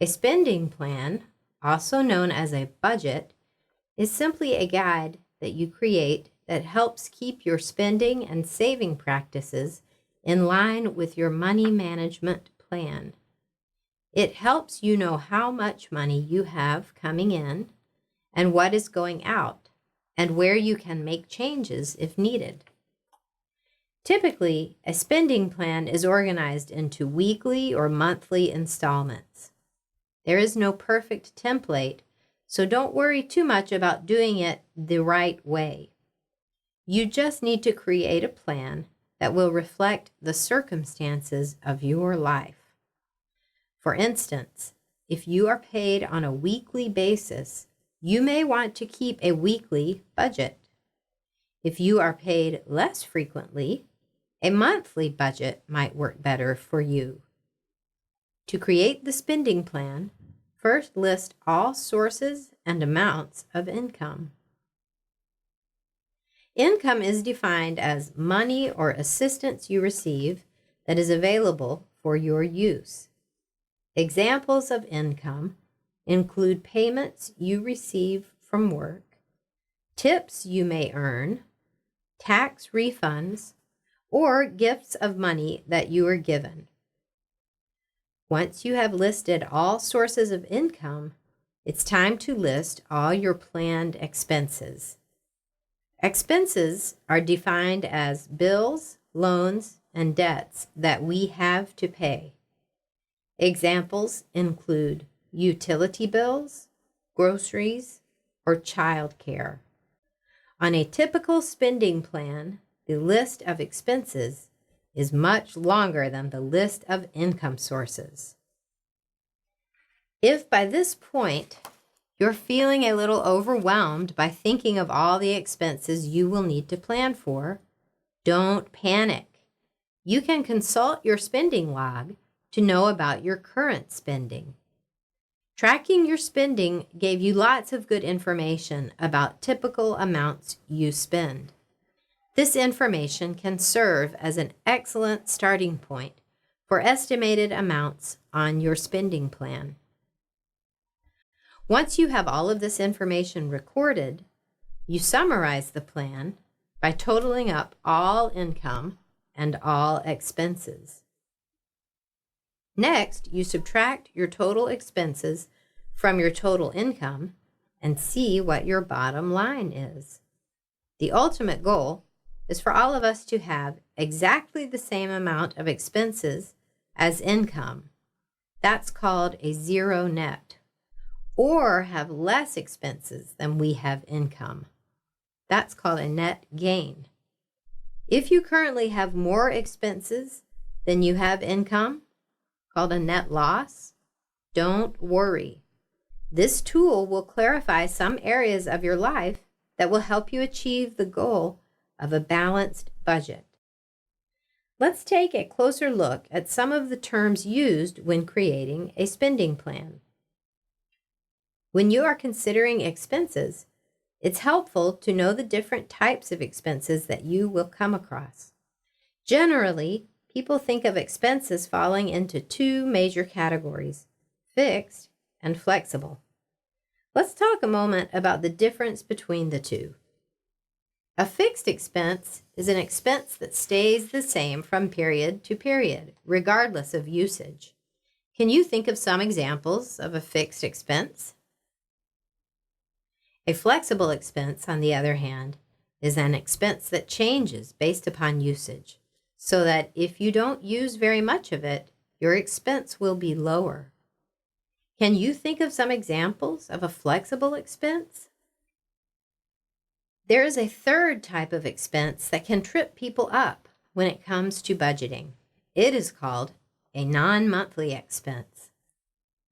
A spending plan, also known as a budget, is simply a guide that you create that helps keep your spending and saving practices in line with your money management plan. It helps you know how much money you have coming in and what is going out, and where you can make changes if needed. Typically, a spending plan is organized into weekly or monthly installments. There is no perfect template, so don't worry too much about doing it the right way. You just need to create a plan that will reflect the circumstances of your life. For instance, if you are paid on a weekly basis, you may want to keep a weekly budget. If you are paid less frequently, a monthly budget might work better for you. To create the spending plan, first list all sources and amounts of income. Income is defined as money or assistance you receive that is available for your use. Examples of income include payments you receive from work, tips you may earn, tax refunds, or gifts of money that you are given. Once you have listed all sources of income, it's time to list all your planned expenses. Expenses are defined as bills, loans, and debts that we have to pay. Examples include utility bills, groceries, or child care. On a typical spending plan, the list of expenses is much longer than the list of income sources. If by this point you're feeling a little overwhelmed by thinking of all the expenses you will need to plan for, don't panic. You can consult your spending log to know about your current spending. Tracking your spending gave you lots of good information about typical amounts you spend. This information can serve as an excellent starting point for estimated amounts on your spending plan. Once you have all of this information recorded, you summarize the plan by totaling up all income and all expenses. Next, you subtract your total expenses from your total income and see what your bottom line is. The ultimate goal is for all of us to have exactly the same amount of expenses as income. That's called a zero net. Or have less expenses than we have income. That's called a net gain. If you currently have more expenses than you have income, called a net loss, don't worry. This tool will clarify some areas of your life that will help you achieve the goal of a balanced budget. Let's take a closer look at some of the terms used when creating a spending plan. When you are considering expenses, it's helpful to know the different types of expenses that you will come across. Generally, people think of expenses falling into two major categories, fixed and flexible. Let's talk a moment about the difference between the two. A fixed expense is an expense that stays the same from period to period, regardless of usage. Can you think of some examples of a fixed expense? A flexible expense, on the other hand, is an expense that changes based upon usage, so that if you don't use very much of it, your expense will be lower. Can you think of some examples of a flexible expense? There is a third type of expense that can trip people up when it comes to budgeting. It is called a non-monthly expense.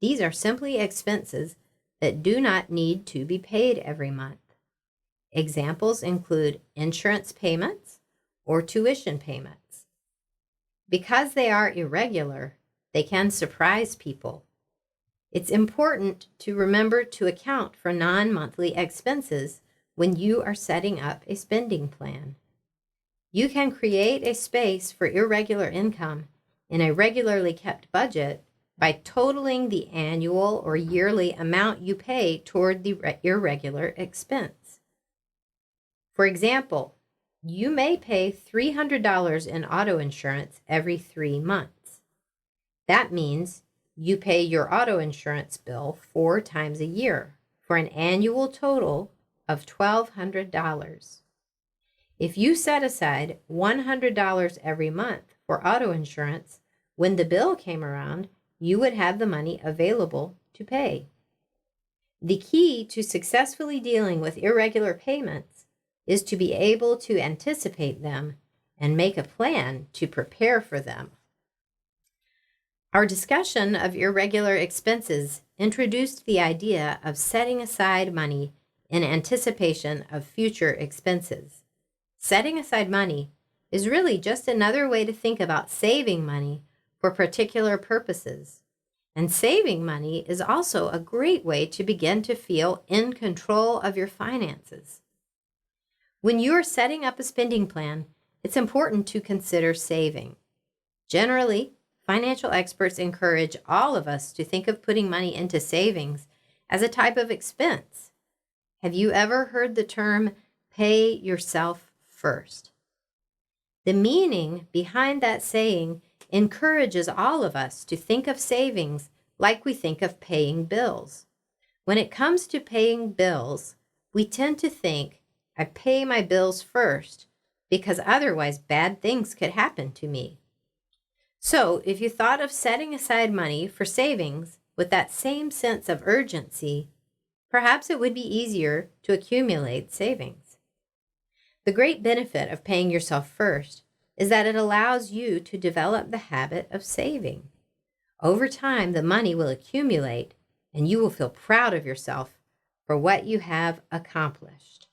These are simply expenses that do not need to be paid every month. Examples include insurance payments or tuition payments. Because they are irregular, they can surprise people. It's important to remember to account for non-monthly expenses when you are setting up a spending plan. You can create a space for irregular income in a regularly kept budget by totaling the annual or yearly amount you pay toward your regular expense. For example, you may pay $300 in auto insurance every 3 months. That means you pay your auto insurance bill 4 times a year for an annual total of $1,200. If you set aside $100 every month for auto insurance, when the bill came around, you would have the money available to pay. The key to successfully dealing with irregular payments is to be able to anticipate them and make a plan to prepare for them. Our discussion of irregular expenses introduced the idea of setting aside money in anticipation of future expenses. Setting aside money is really just another way to think about saving money for particular purposes. And saving money is also a great way to begin to feel in control of your finances. When you are setting up a spending plan, it's important to consider saving. Generally, financial experts encourage all of us to think of putting money into savings as a type of expense. Have you ever heard the term pay yourself first? The meaning behind that saying encourages all of us to think of savings like we think of paying bills. When it comes to paying bills, we tend to think, I pay my bills first because otherwise bad things could happen to me. So if you thought of setting aside money for savings with that same sense of urgency, perhaps it would be easier to accumulate savings. The great benefit of paying yourself first is that it allows you to develop the habit of saving. Over time, the money will accumulate and you will feel proud of yourself for what you have accomplished.